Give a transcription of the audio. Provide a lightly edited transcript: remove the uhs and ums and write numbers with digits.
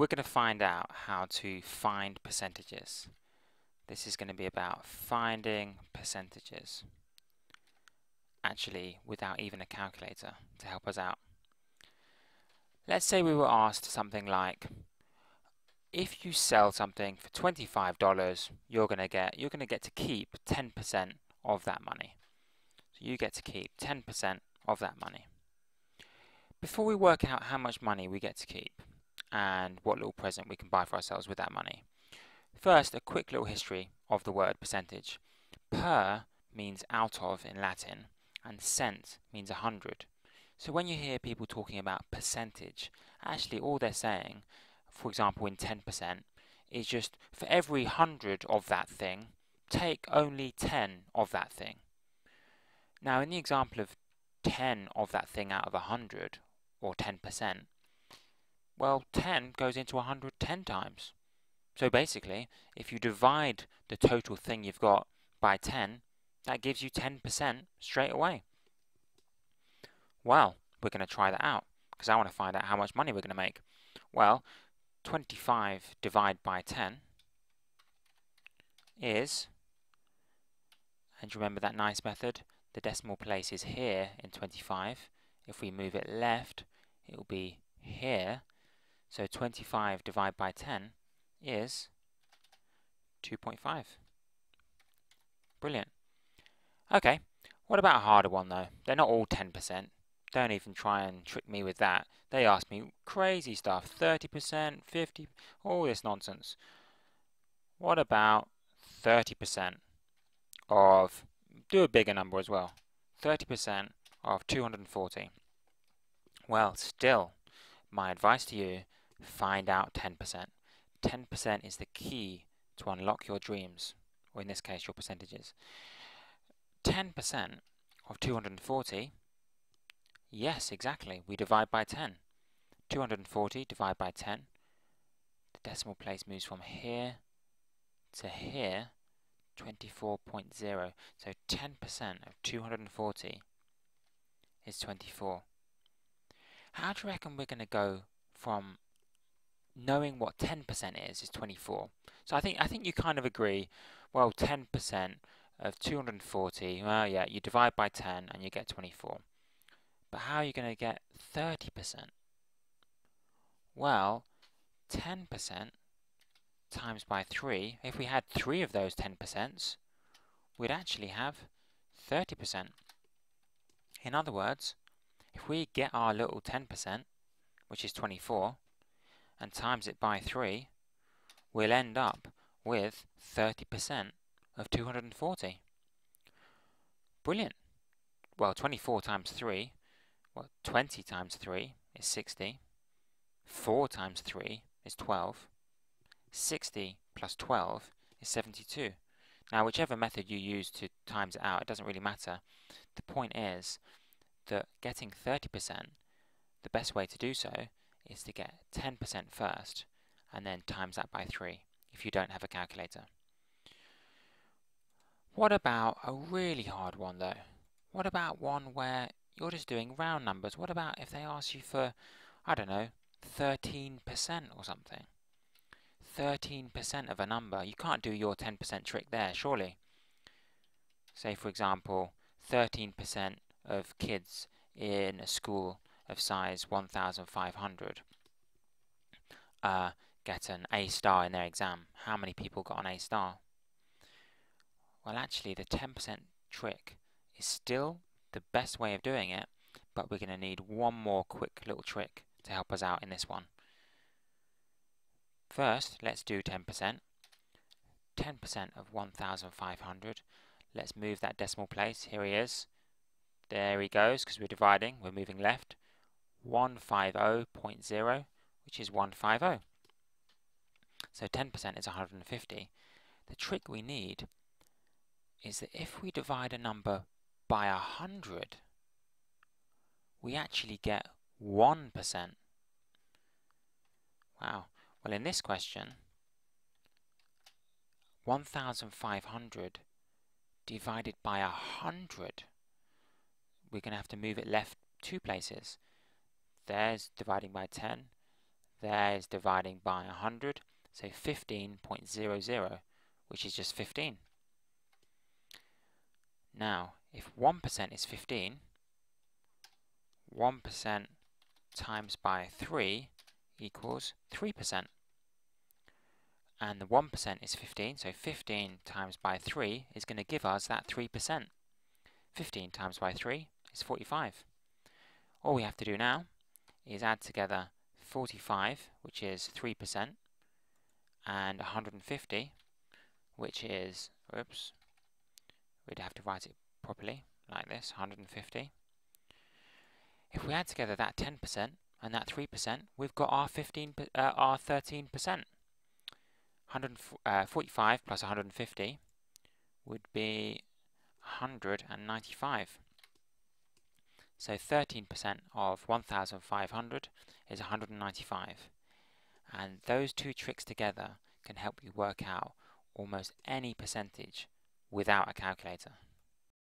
We're going to find out how to find percentages. This is going to be about finding percentages, actually without even a calculator to help us out. Let's say we were asked something like, if you sell something for $25, you're going to get to keep 10% of that money. So you get to keep 10% of that money. Before we work out how much money we get to keep and what little present we can buy for ourselves with that money, first, a quick little history of the word percentage. Per means out of in Latin, and cent means 100. So when you hear people talking about percentage, actually all they're saying, for example in 10%, is just for every 100 of that thing, take only 10 of that thing. Now in the example of 10 of that thing out of 100, or 10%, well 10 goes into 100 10 times. So basically, if you divide the total thing you've got by 10, that gives you 10% straight away. Well, we're going to try that out, because I want to find out how much money we're going to make. Well, 25 divided by 10 is, and remember that nice method, the decimal place is here in 25. If we move it left, it will be here. So 25 divided by 10 is 2.5. Brilliant. Okay, what about a harder one though? They're not all 10%. Don't even try and trick me with that. They ask me crazy stuff, 30%, 50%, all this nonsense. What about 30% of, do a bigger number as well, 30% of 240? Well, still, my advice to you, find out 10%. 10% is the key to unlock your dreams, or in this case, your percentages. 10% of 240, yes, exactly, we divide by 10. 240 divided by 10, the decimal place moves from here to here, 24.0. So 10% of 240 is 24. How do you reckon we're going to go from knowing what 10% is 24? So I think you kind of agree, well, 10% of 240, well, yeah, you divide by 10 and you get 24. But how are you going to get 30%? Well, 10% times by 3, if we had 3 of those 10%, we'd actually have 30%. In other words, if we get our little 10%, which is 24, and times it by 3, we'll end up with 30% of 240. Brilliant. Well, 24 times 3, well, 20 times 3 is 60. 4 times 3 is 12. 60 plus 12 is 72. Now, whichever method you use to times it out, it doesn't really matter. The point is that getting 30%, the best way to do so is to get 10% first and then times that by 3 if you don't have a calculator. What about a really hard one though? What about one where you're just doing round numbers? What about if they ask you for, I don't know, 13% or something? 13% of a number. You can't do your 10% trick there, surely. Say, for example, 13% of kids in a school of size 1,500 get an A star in their exam. How many people got an A star? Well, actually, the 10% trick is still the best way of doing it, but we're going to need one more quick little trick to help us out in this one. First, let's do 10%. 10% of 1,500. Let's move that decimal place. Here he is. There he goes, because we're dividing. We're moving left. 150.0, which is 150. So 10% is 150. The trick we need is that if we divide a number by 100, we actually get 1%. Wow. Well, in this question, 1,500 divided by 100, we're going to have to move it left 2 places. There's dividing by 10, there is dividing by 100, so 15.00, which is just 15. Now, if 1% is 15, 1% times by 3 equals 3%. And the 1% is 15, so 15 times by 3 is going to give us that 3%. 15 times by 3 is 45. All we have to do now is add together 45, which is 3%, and 150, which is, oops, we'd have to write it properly, like this, 150. If we add together that 10% and that 3%, we've got our 13%. 145 plus 150 would be 195. So 13% of 1,500 is 195. And those two tricks together can help you work out almost any percentage without a calculator.